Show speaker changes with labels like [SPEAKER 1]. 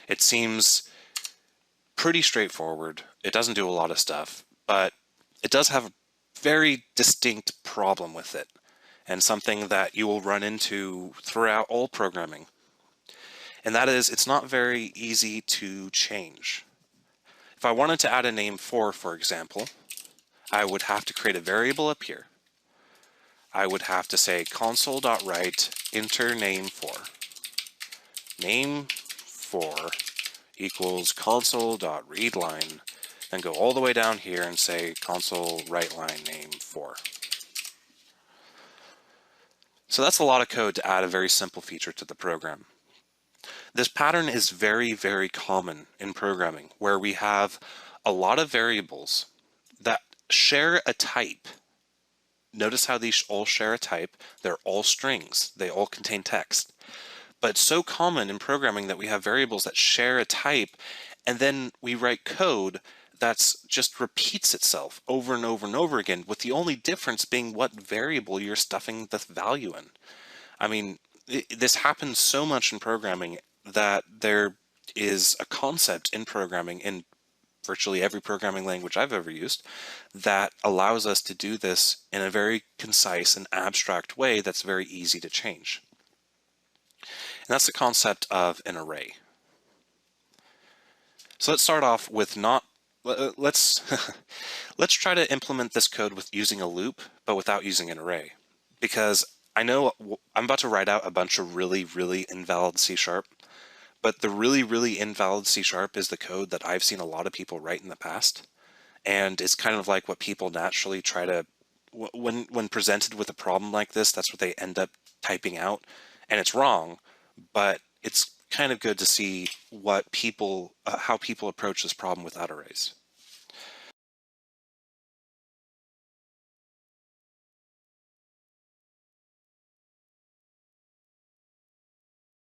[SPEAKER 1] It seems pretty straightforward. It doesn't do a lot of stuff, but it does have a very distinct problem with it, and something that you will run into throughout all programming. And that is, it's not very easy to change. If I wanted to add a name for example, I would have to create a variable up here. I would have to say console.write enter name for. Name for equals console.readline, then go all the way down here and say console write line name for. So that's a lot of code to add a very simple feature to the program. This pattern is very, very common in programming, where we have a lot of variables that share a type. Notice how these all share a type. They're all strings. They all contain text. But it's so common in programming that we have variables that share a type, and then we write code that's just repeats itself over and over and over again, with the only difference being what variable you're stuffing the value in. I mean, this happens so much in programming that there is a concept in programming, in virtually every programming language I've ever used, that allows us to do this in a very concise and abstract way that's very easy to change. And that's the concept of an array. So let's start off with let's try to implement this code with using a loop, but without using an array, because I know I'm about to write out a bunch of really, really invalid C#, but the really, really invalid C# is the code that I've seen a lot of people write in the past. And it's kind of like what people naturally try to, when presented with a problem like this, that's what they end up typing out. And it's wrong, but it's kind of good to see what people, how people approach this problem without arrays.